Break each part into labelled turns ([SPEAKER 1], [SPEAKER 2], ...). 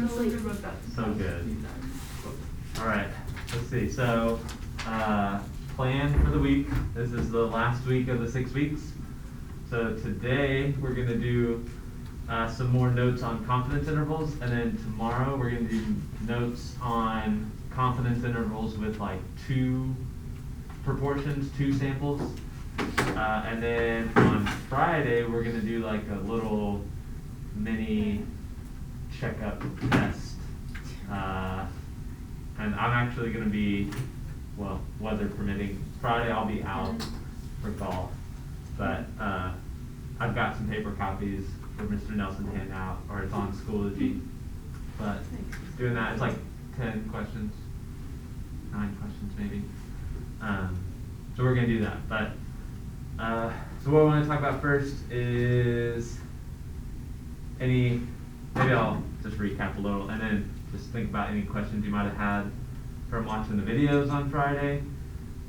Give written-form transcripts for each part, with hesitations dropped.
[SPEAKER 1] So good. All right, let's see. So, plan for the week. This is the last week of the 6 weeks. So today we're going to do some more notes on confidence intervals, and then tomorrow we're going to do notes on confidence intervals with like 2 proportions, 2 samples. And then on Friday we're going to do like a little mini checkup test. And I'm actually going to be, well, weather permitting, Friday I'll be out for golf. But I've got some paper copies for Mr. Nelson to hand out, or it's on Schoology. But doing that, it's like 10 questions, 9 questions maybe. So we're going to do that. But so what I want to talk about first is maybe I'll just recap a little and then just think about any questions you might have had from watching the videos on Friday.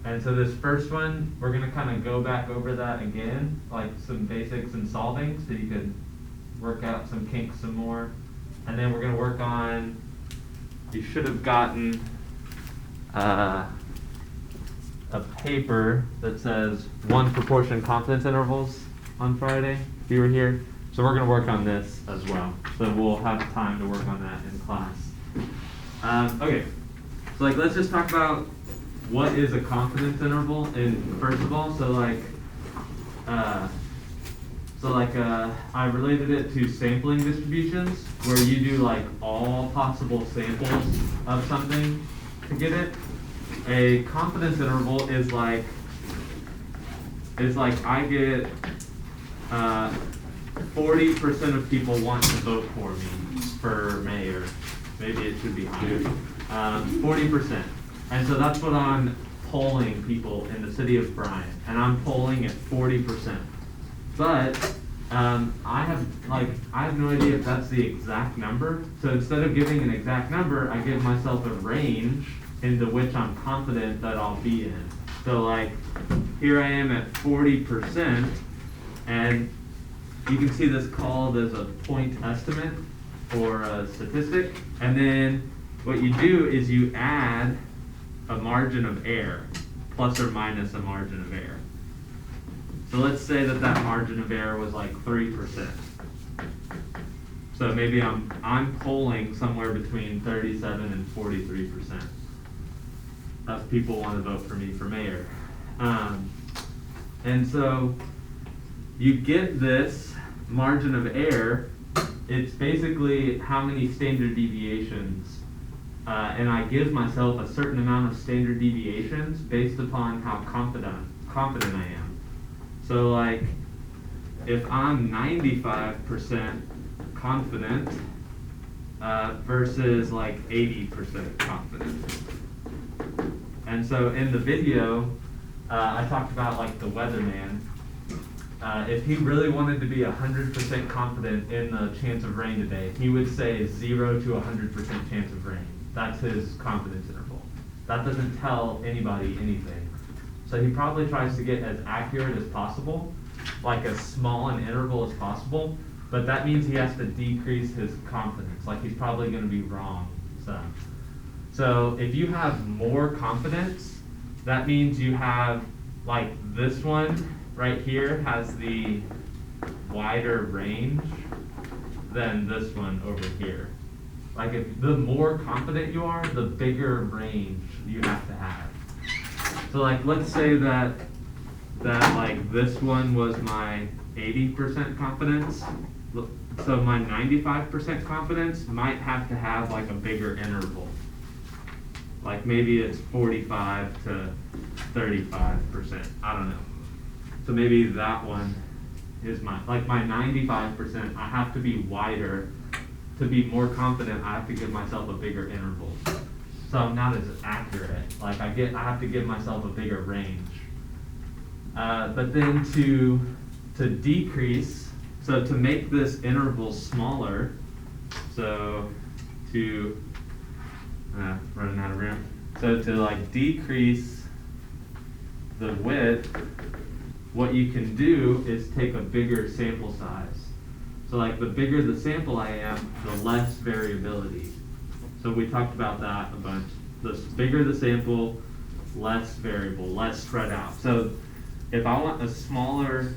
[SPEAKER 1] And so this first one, we're going to kind of go back over that again, like some basics in solving, so you can work out some kinks some more. And then we're going to work on, you should have gotten a paper that says 1 proportion confidence intervals on Friday, if you were here. So we're going to work on this as well. So we'll have time to work on that in class. Okay, so like let's just talk about what is a confidence interval first of all. So I related it to sampling distributions, where you do like all possible samples of something to get it. A confidence interval is like I get 40% of people want to vote for me for mayor. Maybe it should be higher. 40%. And so that's what I'm polling people in the city of Bryan. And I'm polling at 40%. But I have no idea if that's the exact number. So instead of giving an exact number, I give myself a range into which I'm confident that I'll be in. So like here I am at 40%, and you can see this called as a point estimate or a statistic. And then what you do is you add a margin of error, plus or minus a margin of error. So let's say that margin of error was like 3%. So maybe I'm polling somewhere between 37 and 43%. That's people want to vote for me for mayor. And so you get this margin of error. It's basically how many standard deviations, and I give myself a certain amount of standard deviations based upon how confident I am. So like if I'm 95% confident versus like 80% confident. And so in the video, I talked about like the weatherman. If he really wanted to be 100% confident in the chance of rain today, he would say 0 to 100% chance of rain. That's his confidence interval. That doesn't tell anybody anything. So he probably tries to get as accurate as possible, like as small an interval as possible, but that means he has to decrease his confidence. Like he's probably going to be wrong. So if you have more confidence, that means you have like this one right here has the wider range than this one over here. Like if the more confident you are, the bigger range you have to have. So like let's say that like this one was my 80% confidence. So my 95% confidence might have to have like a bigger interval. Like maybe it's 45 to 35%. I don't know. So maybe that one is my 95%, I have to be wider. To be more confident, I have to give myself a bigger interval. So I'm not as accurate. Like I have to give myself a bigger range. But then to decrease, so to make this interval smaller, so to running out of room. So to like decrease the width, what you can do is take a bigger sample size. So like the bigger the sample I am, the less variability. So we talked about that a bunch. The bigger the sample, less variable, less spread out. So if I want a smaller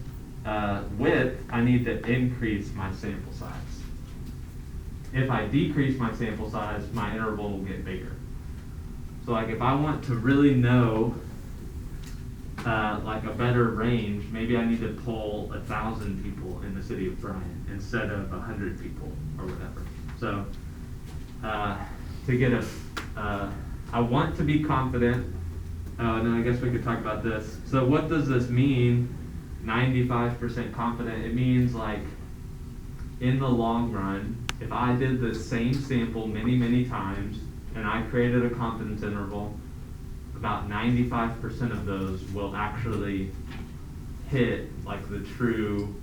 [SPEAKER 1] width, I need to increase my sample size. If I decrease my sample size, my interval will get bigger. So like if I want to really know like a better range, maybe I need to poll 1,000 people in the city of Bryan instead of 100 people or whatever. So to get I want to be confident. And then I guess we could talk about this. So what does this mean, 95% confident? It means like in the long run, if I did the same sample many, many times and I created a confidence interval, about 95% of those will actually hit like the true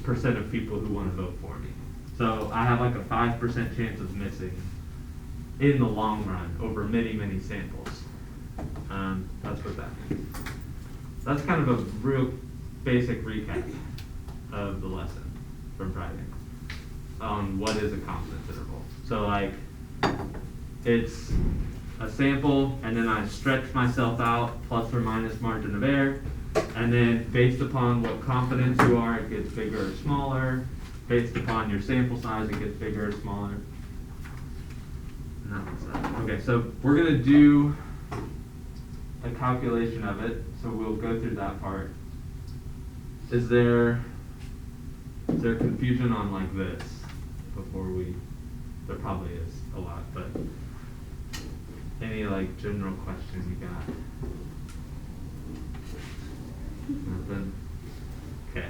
[SPEAKER 1] percent of people who want to vote for me. So I have like a 5% chance of missing in the long run over many, many samples. That's what that means. That's kind of a real basic recap of the lesson from Friday on what is a confidence interval. So like it's a sample and then I stretch myself out plus or minus margin of error, and then based upon what confidence you are, it gets bigger or smaller. Based upon your sample size, it gets bigger or smaller. And that was that. Okay, so we're gonna do a calculation of it, so we'll go through that part. Is there confusion on like this before there probably is a lot, but any like general questions you got? Nothing? Okay.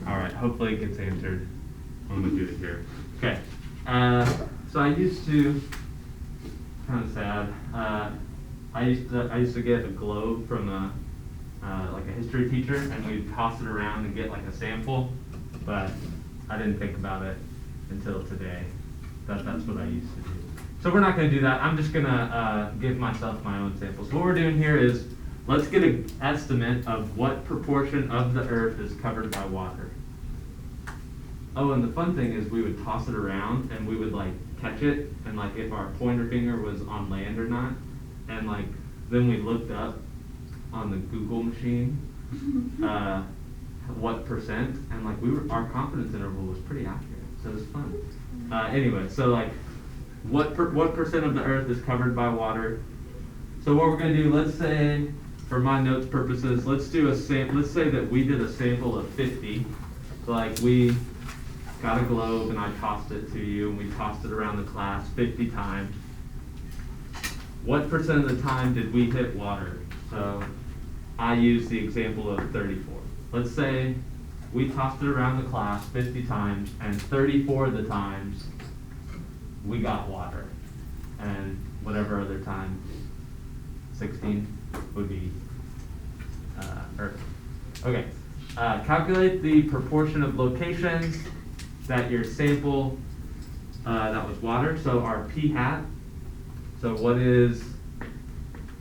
[SPEAKER 1] All right, hopefully it gets answered when we do it here. Okay, so I used to, kind of sad, I used to get a globe from like a history teacher, and we'd toss it around and get like a sample, but I didn't think about it until today. That's what I used to do. So we're not going to do that. I'm just going to give myself my own samples. What we're doing here is let's get an estimate of what proportion of the earth is covered by water. Oh, and the fun thing is we would toss it around and we would like catch it, and like if our pointer finger was on land or not, and like then we looked up on the Google machine what percent, and like our confidence interval was pretty accurate, so it was fun. Anyway, so like what percent of the earth is covered by water? So what we're going to do, let's say for my notes purposes, let's do let's say that we did a sample of 50. So like we got a globe and I tossed it to you, and we tossed it around the class 50 times. What percent of the time did we hit water? So I used the example of 34. Let's say we tossed it around the class 50 times, and 34 of the times we got water. And whatever other time, 16 would be earth. Okay, calculate the proportion of locations that your sample, that was water, so our p hat. So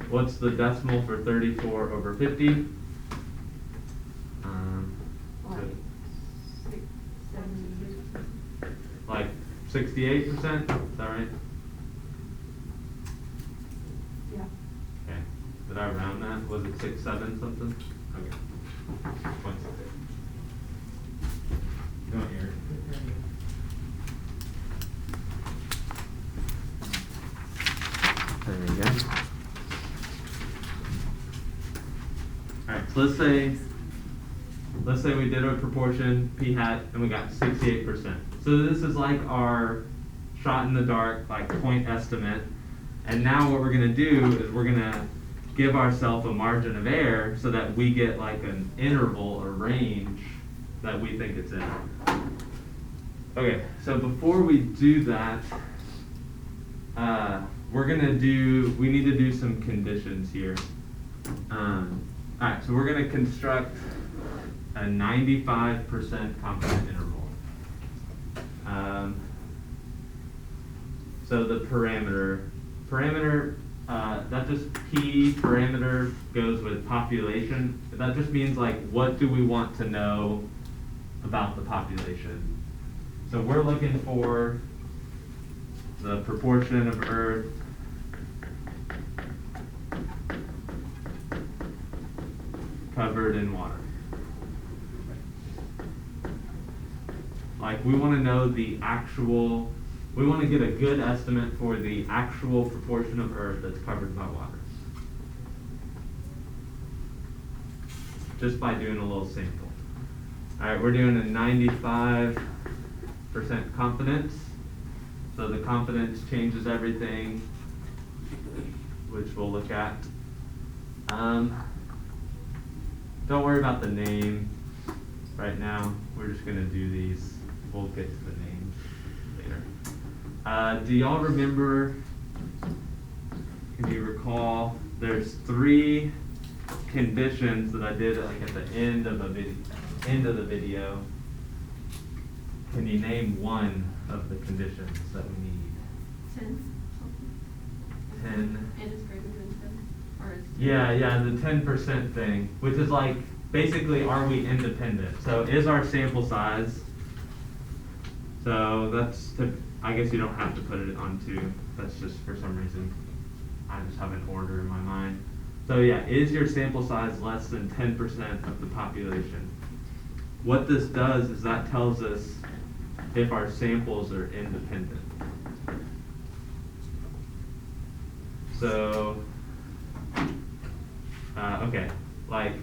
[SPEAKER 1] what's the decimal for 34 over 50? Like 68%? Is that right?
[SPEAKER 2] Yeah.
[SPEAKER 1] Okay. Did I round that? Was it 6, 7 something? Okay. 168. Go here. There you go. Alright, so let's say we did a proportion p hat and we got 68%. So this is like our shot in the dark, like point estimate. And now what we're gonna do is we're gonna give ourselves a margin of error so that we get like an interval or range that we think it's in. Okay, so before we do that, we need to do some conditions here. Alright, so we're gonna construct a 95% confident interval. So the parameter, that just P parameter goes with population. That just means like what do we want to know about the population. So we're looking for the proportion of Earth covered in water. Like, we want to know the actual, we want to get a good estimate for the actual proportion of Earth that's covered by water. Just by doing a little sample. All right, we're doing a 95% confidence. So the confidence changes everything, which we'll look at. Don't worry about the name right now. We're just going to do these. We'll get to the names later. Do y'all remember, can you recall, there's 3 conditions that I did like at the end of the video. Can you name one of the conditions that we need?
[SPEAKER 2] 10.
[SPEAKER 1] 10.
[SPEAKER 2] And it's greater than 10. Or it's 10.
[SPEAKER 1] Yeah, the 10% thing, which is like, basically, are we independent? So is our sample size, so that's, I guess you don't have to put it on 2. That's just for some reason, I just have an order in my mind. So yeah, is your sample size less than 10% of the population? What this does is that tells us if our samples are independent. So, okay, like,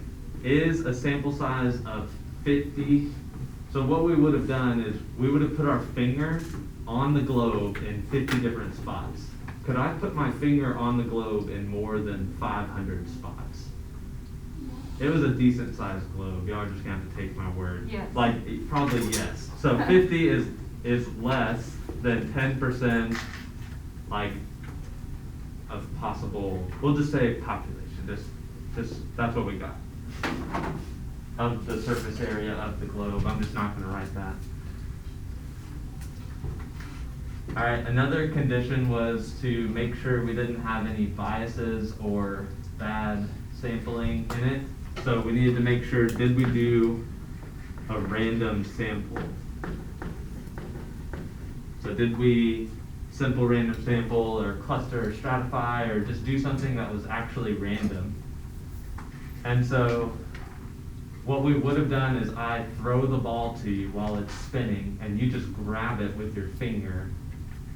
[SPEAKER 1] is a sample size of 50? So what we would have done is we would have put our finger on the globe in 50 different spots. Could I put my finger on the globe in more than 500 spots? It was a decent sized globe. Y'all are just gonna have to take my word.
[SPEAKER 2] Yes.
[SPEAKER 1] Like, probably yes. So 50 is less than 10%, like, of possible, we'll just say population, just that's what we got. Of the surface area of the globe. I'm just not gonna write that. All right, another condition was to make sure we didn't have any biases or bad sampling in it. So we needed to make sure, did we do a random sample? So did we simple random sample or cluster or stratify or just do something that was actually random? And so what we would have done is I throw the ball to you while it's spinning and you just grab it with your finger.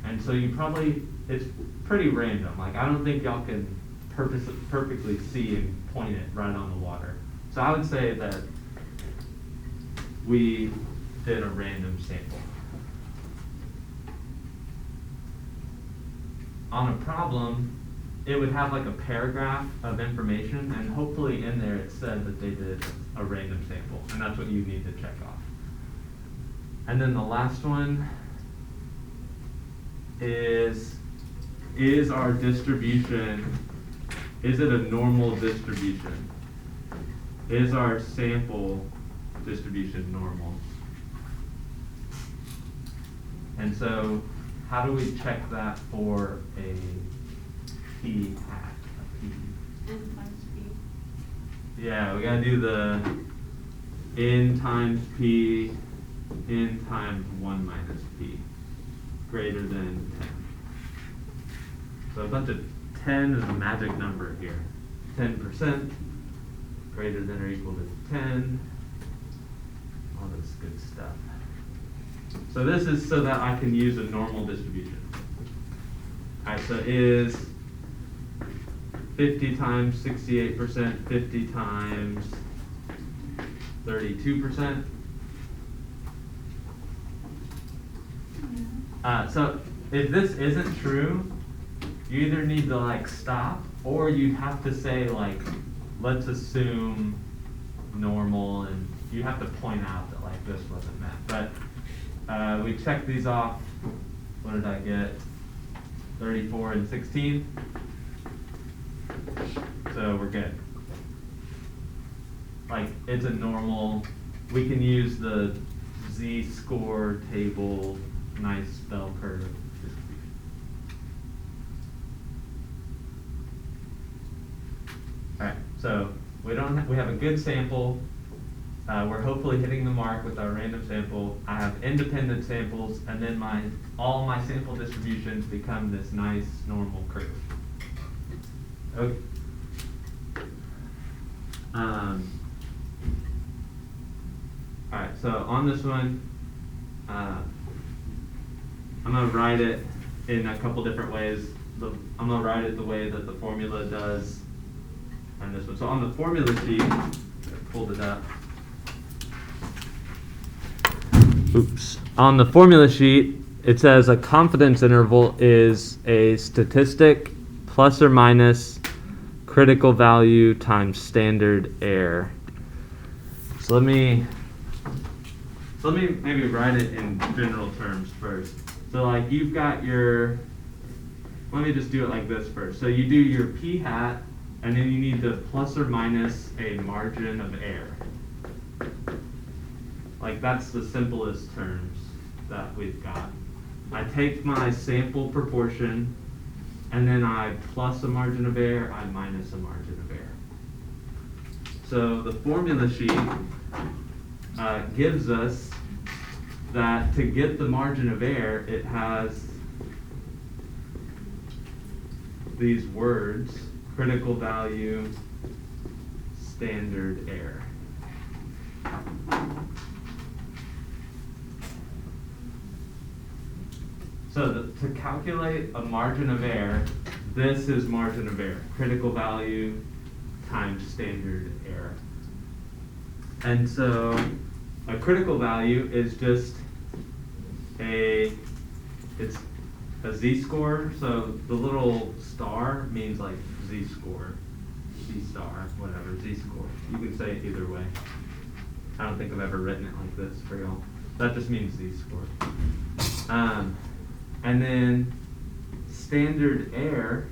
[SPEAKER 1] And so you probably, it's pretty random. Like, I don't think y'all can perfectly see and point it right on the water. So I would say that we did a random sample. On a problem, it would have like a paragraph of information, and hopefully in there it said that they did a random sample, and that's what you need to check off. And then the last one is our distribution, is it a normal distribution? Is our sample distribution normal? And so, how do we check that for a p hat? A p?
[SPEAKER 2] N times P.
[SPEAKER 1] Yeah, we gotta do the n times p, n times 1 minus p, greater than 10. So a bunch of 10 is a magic number here. 10% greater than or equal to 10. All this good stuff. So this is so that I can use a normal distribution. Alright, so is 50 times 68%, 50 times 32%. So if this isn't true, you either need to like stop, or you have to say like, let's assume normal, and you have to point out that like this wasn't met. But we checked these off. What did I get? 34 and 16. So we're good. Like, it's a normal, we can use the z-score table, nice bell curve distribution. All right, so we have a good sample. we're hopefully hitting the mark with our random sample. I have independent samples, and then all my sample distributions become this nice normal curve. Okay. Alright, so on this one, I'm going to write it in a couple different ways. I'm going to write it the way that the formula does on this one. So on the formula sheet, I pulled it up. Oops. On the formula sheet, it says a confidence interval is a statistic plus or minus critical value times standard error. So let me maybe write it in general terms first. So like you've got your, let me just do it like this first. So you do your p hat, and then you need to plus or minus a margin of error. Like that's the simplest terms that we've got. I take my sample proportion, and then I plus a margin of error, I minus a margin of error. So the formula sheet gives us that to get the margin of error, it has these words: critical value, standard error. So to calculate a margin of error, this is margin of error, critical value times standard error. And so a critical value is just it's a z-score. So the little star means like z-score, z-star, whatever, z-score. You can say it either way. I don't think I've ever written it like this for y'all. That just means z-score. And then standard error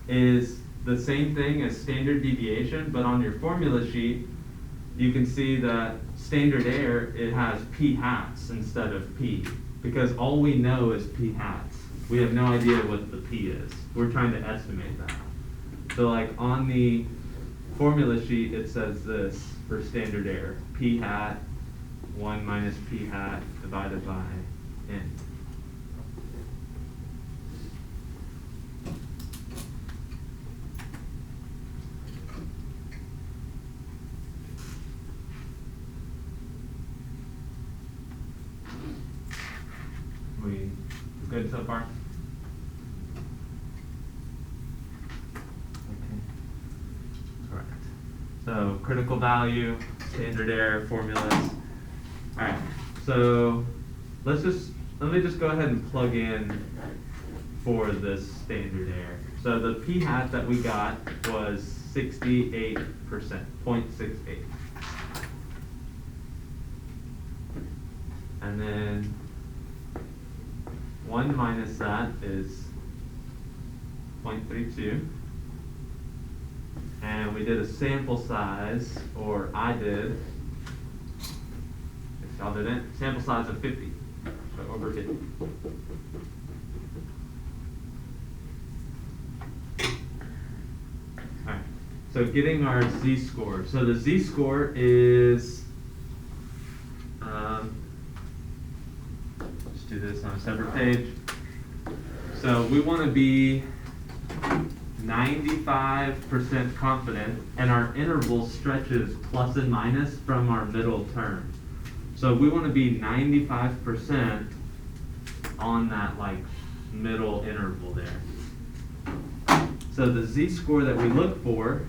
[SPEAKER 1] is the same thing as standard deviation, but on your formula sheet, you can see that standard error, it has p hats instead of p, because all we know is p hats. We have no idea what the p is. We're trying to estimate that. So like on the formula sheet, it says this for standard error: p hat 1 minus p hat divided by n. We good so far? Okay. Correct. So critical value, standard error, formulas. All right. So let me just go ahead and plug in for this standard error. So the p hat that we got was 68%, 0.68. And then 1 minus that is 0.32. And we did a sample size, or I did, if y'all didn't, sample size of 50, so over 50. Alright, so getting our z-score. So the z-score is, let's do this on a separate page. So we want to be 95% confident, and our interval stretches plus and minus from our middle term. So we want to be 95% on that like middle interval there. So the z-score that we look for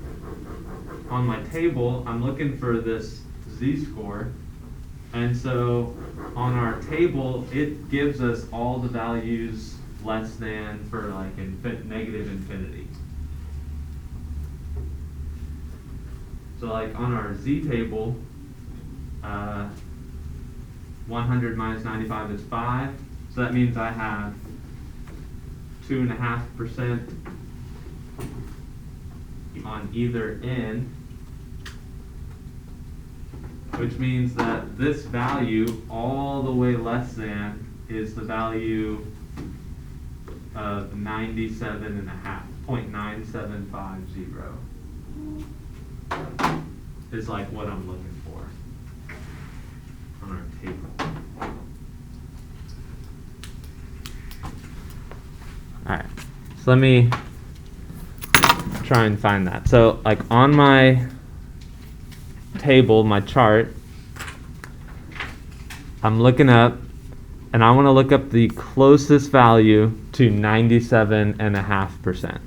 [SPEAKER 1] on my table, I'm looking for this z-score. And so on our table, it gives us all the values less than for like negative infinity. So like on our z table, 100 minus 95 is 5. So that means I have 2.5% on either end, which means that this value all the way less than is the value of 97.5, 0.9750 is like what I'm looking for. on our table. Alright, so let me try and find that. So like on my table, my chart, I'm looking up, and I want to look up the closest value to 97.5%.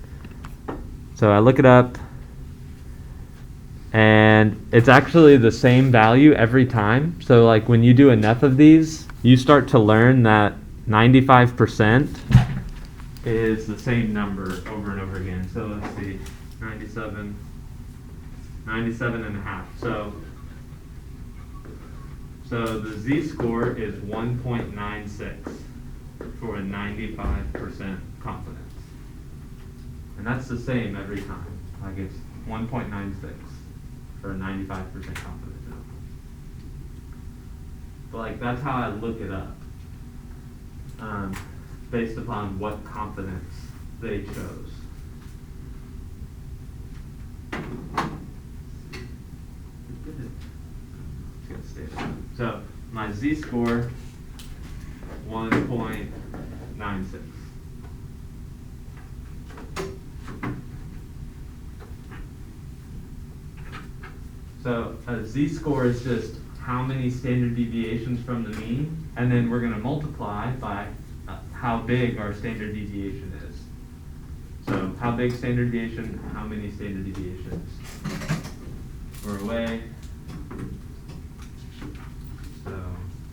[SPEAKER 1] So I look it up, and it's actually the same value every time. So like when you do enough of these, you start to learn that 95% is the same number over and over again. So let's see, 97.5. So the z-score is 1.96 for a 95% confidence. And that's the same every time. Like it's 1.96 for a 95% confidence interval. But like that's how I look it up. Based upon what confidence they chose. So my z-score 1.96. So a z-score is just how many standard deviations from the mean, and then we're going to multiply by how big our standard deviation is. So how big standard deviation, how many standard deviations? We're away. So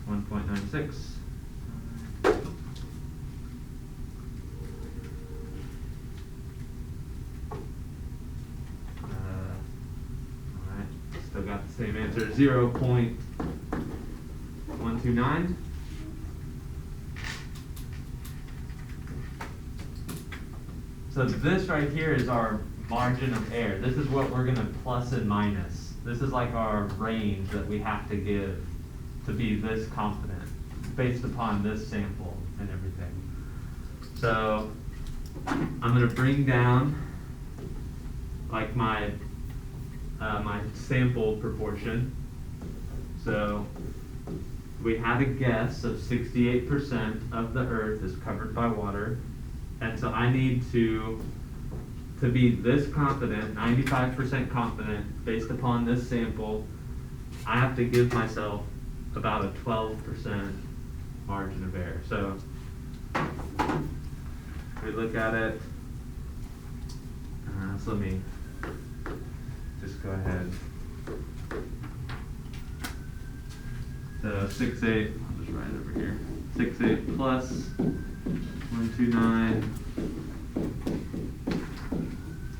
[SPEAKER 1] 1.96. Alright, still got the same answer, 0.129. So this right here is our margin of error. This is what we're going to plus and minus. This is like our range that we have to give to be this confident based upon this sample and everything. So I'm going to bring down like my my sample proportion. So we had a guess of 68% of the earth is covered by water. And so I need to be this confident, 95% confident, based upon this sample, I have to give myself about a 12% margin of error. So we look at it. So let me just go ahead. So 6.8, I'll just write it over here. 6.8 plus 129,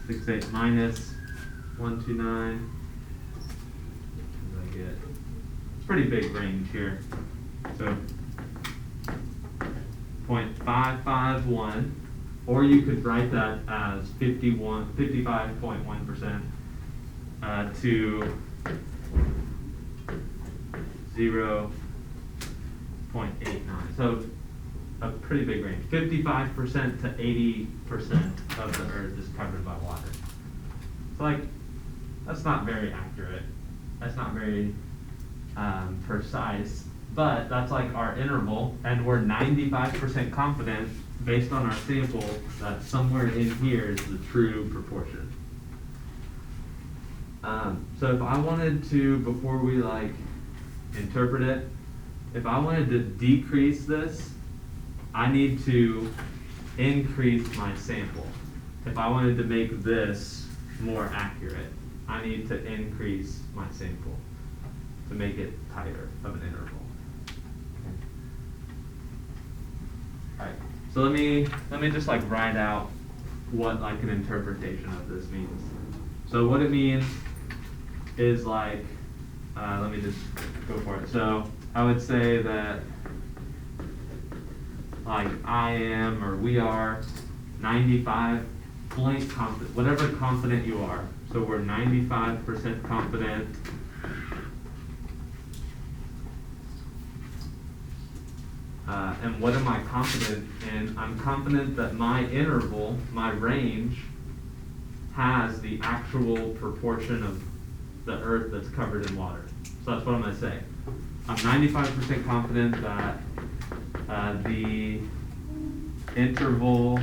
[SPEAKER 1] 6.8 minus 129. What do I get? It's a pretty big range here. So 0.551, or you could write that as 55.1% to 0.89. So a pretty big range. 55% to 80% of the earth is covered by water. So like, that's not very accurate. That's not very precise, but that's like our interval, and we're 95% confident based on our sample that somewhere in here is the true proportion. So if I wanted to, before we like interpret it, if I wanted to decrease this, I need to increase my sample. If I wanted to make this more accurate, I need to increase my sample to make it tighter of an interval. Okay. All right. So let me just like write out what like an interpretation of this means. So what it means is like, let me just go for it. So I would say that like I am, or we are 95 point confident, whatever confident you are. So we're 95% confident and what am I confident in? I'm confident that my interval, my range, has the actual proportion of the earth that's covered in water. So that's what I'm going to say. I'm 95% confident that the interval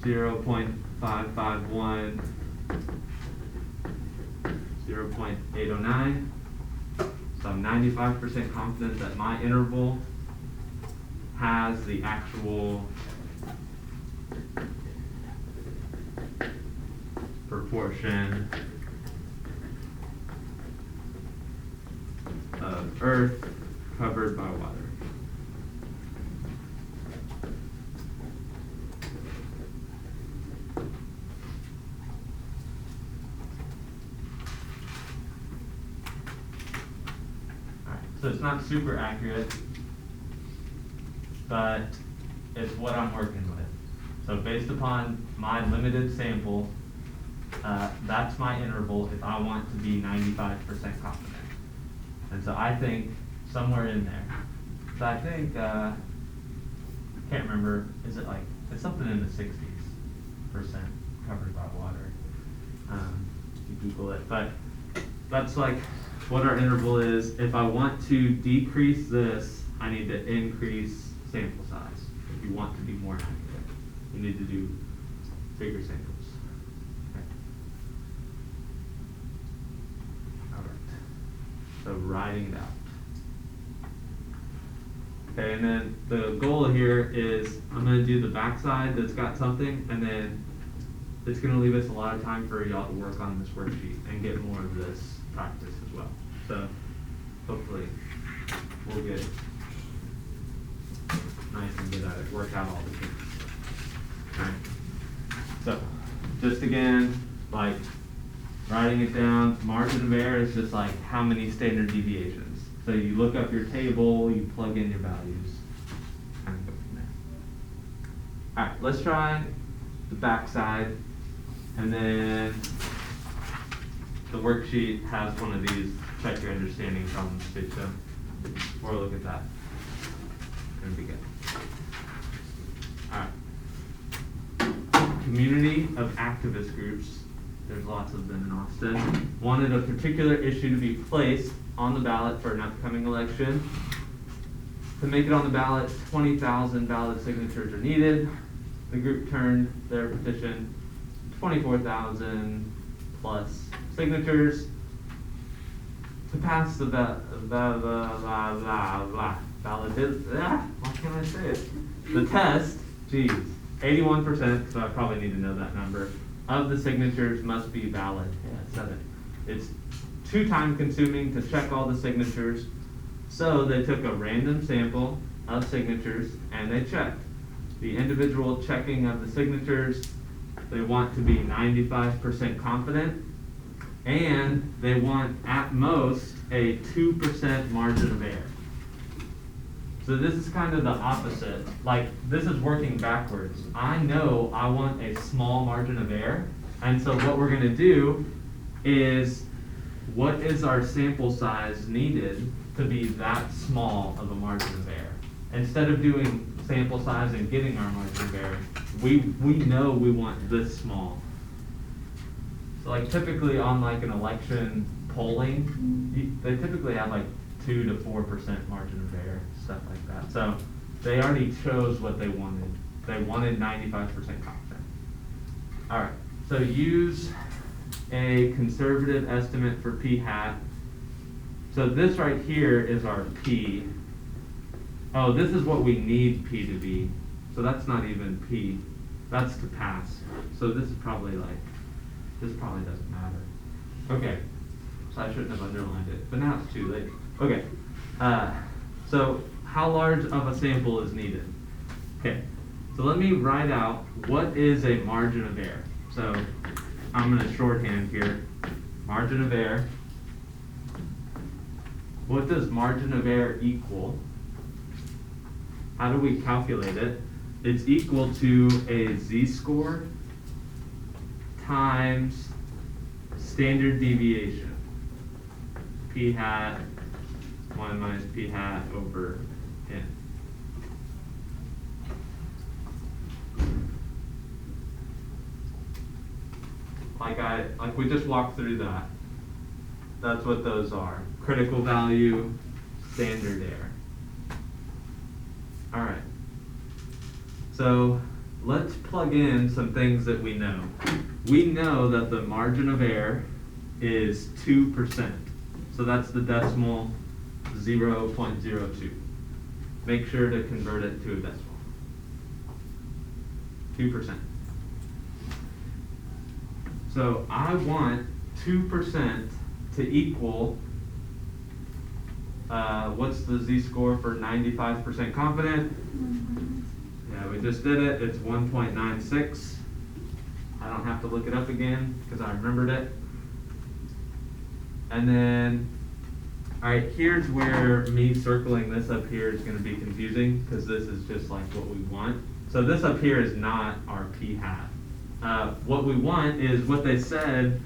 [SPEAKER 1] 0.551, 0.809. So I'm 95% confident that my interval has the actual proportion of earth covered by water. So it's not super accurate, but it's what I'm working with. So based upon my limited sample, that's my interval if I want to be 95% confident. And so I think somewhere in there. So I think, can't remember, is it like, it's something in the 60s% covered by water. You Google it, but that's like what our interval is. If I want to decrease this, I need to increase sample size. If you want to be more accurate, you need to do bigger samples. Okay. All right. So writing it out. Okay, and then the goal here is I'm going to do the backside that's got something, and then it's going to leave us a lot of time for y'all to work on this worksheet and get more of this practice as well. So hopefully we'll get nice and good at it, work out all the things. Alright. So just again, like writing it down, margin of error is just like how many standard deviations. So you look up your table, you plug in your values, and go from there. Alright, let's try the backside, and then the worksheet has one of these check your understanding problems too, so we'll look at that. Gonna be good. Alright. Community of activist groups, there's lots of them in Austin, wanted a particular issue to be placed on the ballot for an upcoming election. To make it on the ballot, 20,000 valid signatures are needed. The group turned their petition 24,000 plus signatures to pass the why can't I say it? The test, geez, 81%, so I probably need to know that number, of the signatures must be valid. Yeah, 7. It's too time consuming to check all the signatures, so they took a random sample of signatures and they checked. The individual checking of the signatures, they want to be 95% confident, and they want at most a 2% margin of error. So this is kind of the opposite. Like, this is working backwards. I know I want a small margin of error, and so what we're gonna do is, what is our sample size needed to be that small of a margin of error? Instead of doing sample size and getting our margin of error, we know we want this small. So like typically on like an election polling, they typically have like 2 to 4% margin of error, stuff like that. So they already chose what they wanted. They wanted 95% confident. All right, so use a conservative estimate for p hat. So this right here is our p. Oh, this is what we need p to be. So that's not even p. That's to pass. So this is probably like, this probably doesn't matter. Okay, so I shouldn't have underlined it, but now it's too late. Okay, so how large of a sample is needed? Okay, so let me write out what is a margin of error. So I'm going to shorthand here. Margin of error. What does margin of error equal? How do we calculate it? It's equal to a z-score times standard deviation. P hat 1 minus p hat over n. Like we just walked through that. That's what those are. Critical value, standard error. All right. So let's plug in some things that we know. We know that the margin of error is 2%. So that's the decimal 0.02. Make sure to convert it to a decimal. 2%. So I want 2% to equal, what's the z-score for 95% confident? Yeah, we just did it. It's 1.96. I don't have to look it up again because I remembered it. And then, all right, here's where me circling this up here is going to be confusing because this is just like what we want. So this up here is not our p-hat. What we want is what they said.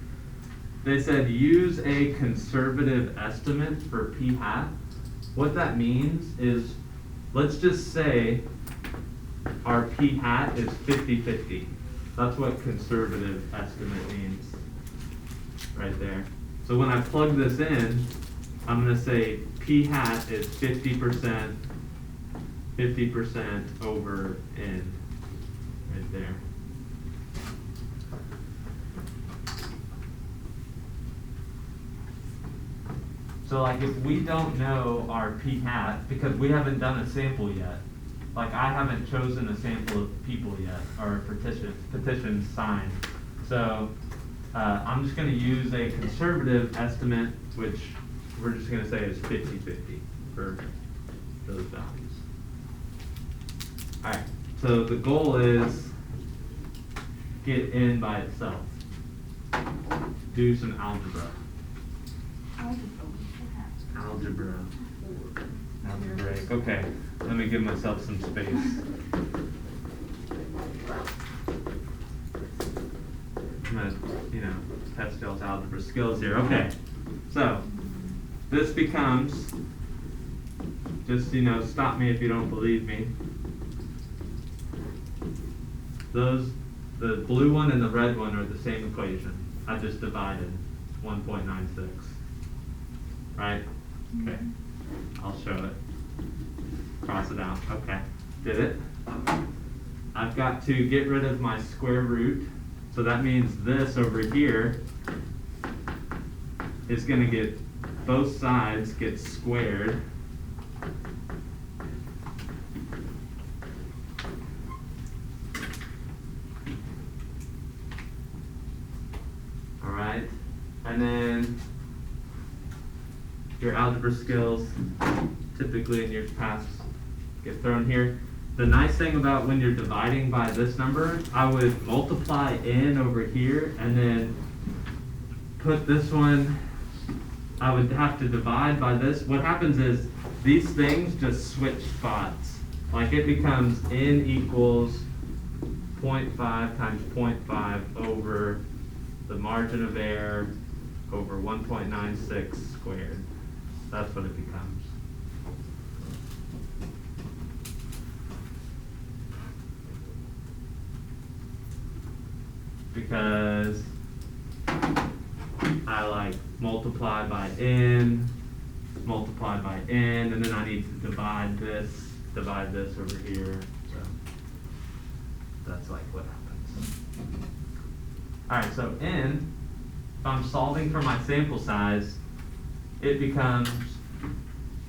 [SPEAKER 1] They said use a conservative estimate for p-hat. What that means is, let's just say our p-hat is 50-50. That's what conservative estimate means right there. So when I plug this in, I'm going to say p-hat is 50% over n right there. So like if we don't know our p-hat, because we haven't done a sample yet, like I haven't chosen a sample of people yet, or petitions signed. So I'm just going to use a conservative estimate, which we're just going to say is 50-50 for those values. All right, so the goal is get n by itself. Do some algebra. Algebraic. Okay, let me give myself some space. I'm gonna, test y'all's algebra skills here. Okay, so this becomes, just, stop me if you don't believe me. The blue one and the red one are the same equation. I just divided 1.96. Right? Okay. I'll show it. Cross it out. Okay. Did it? I've got to get rid of my square root. So that means this over here is going to get, both sides get squared. All right. And then your algebra skills, typically in years past, get thrown here. The nice thing about when you're dividing by this number, I would multiply n over here and then put this one, I would have to divide by this. What happens is these things just switch spots. Like it becomes n equals 0.5 times 0.5 over the margin of error over 1.96 squared. That's what it becomes. Because I multiply by n, and then I need to divide this over here. So that's what happens. All right, so n, if I'm solving for my sample size, it becomes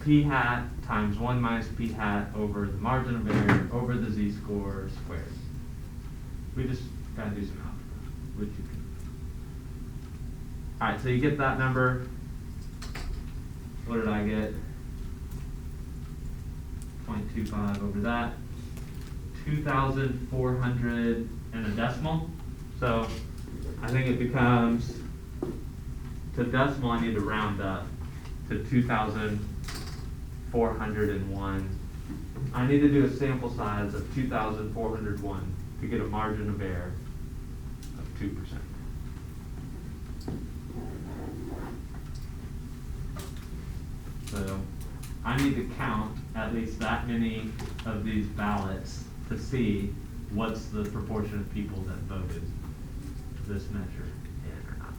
[SPEAKER 1] p-hat times 1 minus p-hat over the margin of error over the z-score squared. We just gotta do some algebra, which you can. All right, so you get that number. What did I get? 0.25 over that. 2,400 and a decimal. So I think it becomes, to decimal I need to round up to 2,401. I need to do a sample size of 2,401 to get a margin of error of 2%. So I need to count at least that many of these ballots to see what's the proportion of people that voted this measure in or not.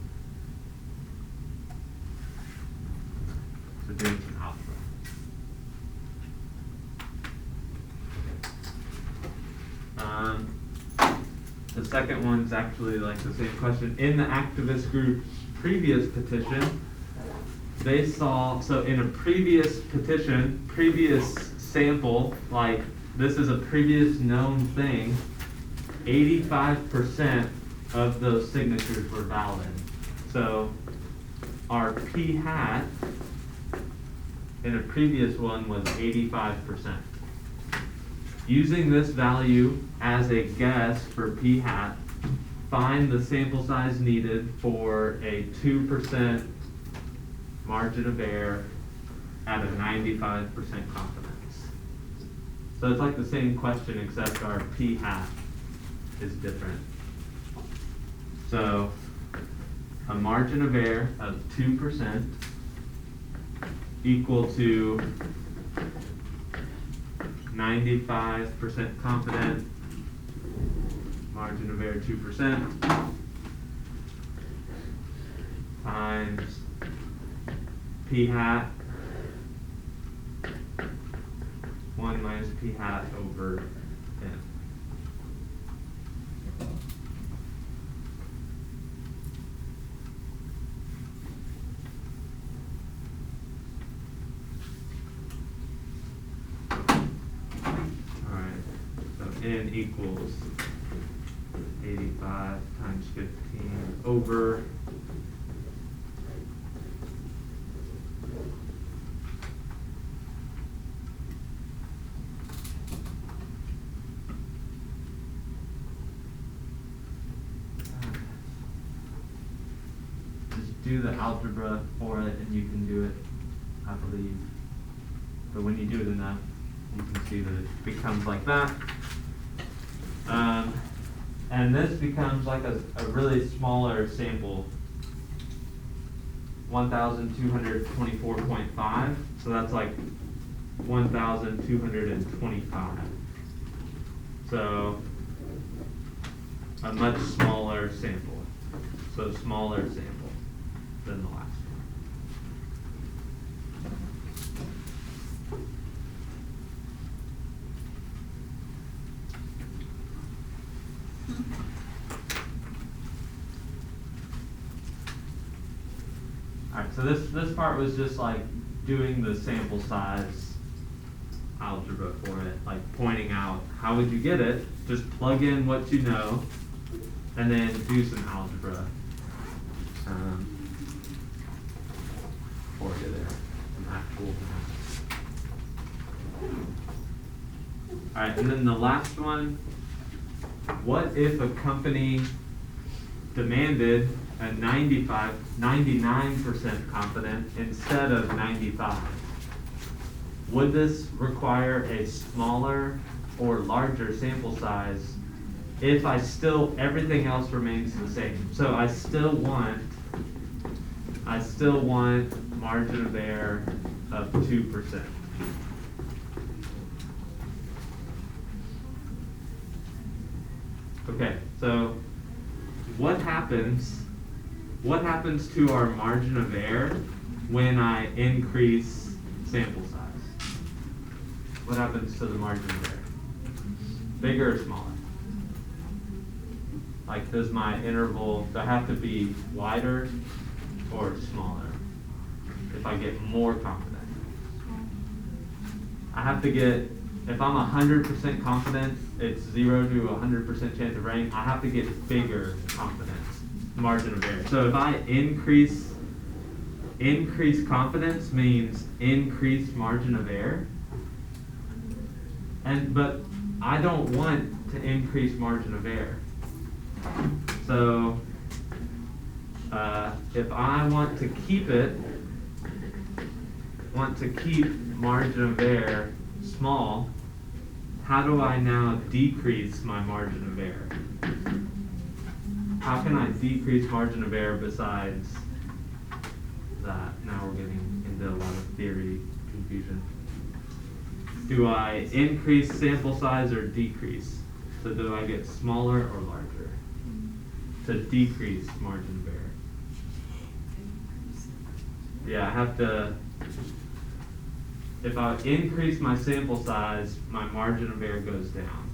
[SPEAKER 1] for doing some algebra. The second one's actually like the same question. In the activist group's previous petition, they saw, so in a previous petition, previous sample, like this is a previous known thing, 85% of those signatures were valid. So our p hat in a previous one was 85%. Using this value as a guess for p hat, find the sample size needed for a 2% margin of error at a 95% confidence. So it's like the same question except our p hat is different. So a margin of error of 2% equal to 95% confident, margin of error 2%, times p hat, 1 minus p hat over n. N equals 85 times 15 over just do the algebra for it and you can do it, I believe. But when you do it enough, you can see that it becomes like that. And this becomes like a really smaller sample, 1,224.5, so that's like 1,225. So a much smaller sample, so smaller sample than the last one. Alright, so this part was just like doing the sample size algebra for it, like pointing out how would you get it, just plug in what you know, and then do some algebra for you there, some actual math. Alright, and then the last one, what if a company demanded a 99% confident instead of 95? Would this require a smaller or larger sample size if everything else remains the same? So I still want margin of error of 2%. Okay, so what happens to our margin of error when I increase sample size? What happens to the margin of error? Bigger or smaller? Like, does my interval, do I have to be wider or smaller if I get more confident? I have to get, if I'm 100% confident, it's 0 to 100% chance of rain, I have to get bigger confidence margin of error. So if I increase confidence means increase margin of error. But I don't want to increase margin of error. So if I want to keep margin of error small, how do I now decrease my margin of error? How can I decrease margin of error besides that? Now we're getting into a lot of theory confusion. Do I increase sample size or decrease? So do I get smaller or larger to decrease margin of error? Yeah, I have to if I increase my sample size, my margin of error goes down.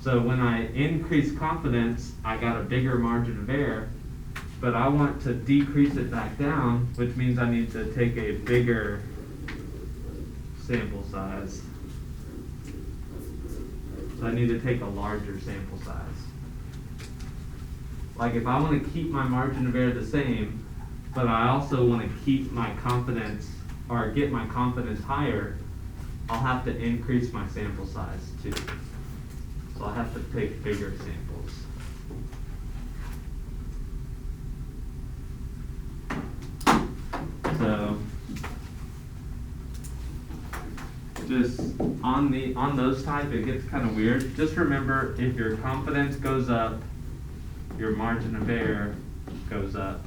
[SPEAKER 1] So when I increase confidence, I got a bigger margin of error, but I want to decrease it back down, which means I need to take a bigger sample size. So I need to take a larger sample size. Like if I want to keep my margin of error the same, but I also want to keep my confidence or get my confidence higher, I'll have to increase my sample size too. So I'll have to take bigger samples. So just on those type, it gets kind of weird. Just remember, if your confidence goes up, your margin of error goes up.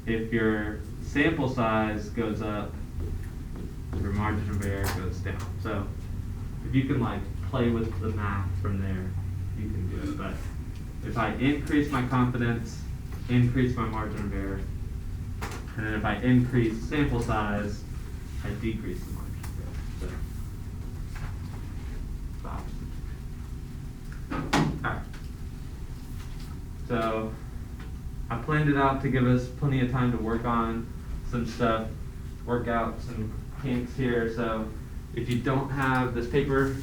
[SPEAKER 1] If your sample size goes up, your margin of error goes down. So if you can like play with the math from there, you can do it. But if I increase my confidence, increase my margin of error, and then if I increase sample size, I decrease the margin of error. So, alright. So I planned it out to give us plenty of time to work on some stuff, work out some kinks here. So if you don't have this paper,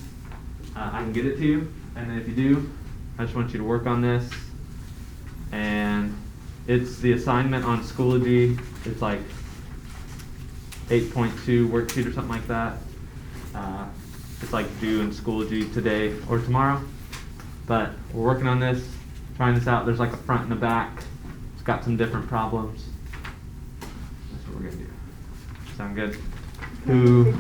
[SPEAKER 1] I can get it to you. And then if you do, I just want you to work on this. And it's the assignment on Schoology. It's like 8.2 worksheet or something like that. It's like due in Schoology today or tomorrow. But we're working on this, trying this out. There's like a front and a back. It's got some different problems. That's what we're gonna do. Sound good? Who?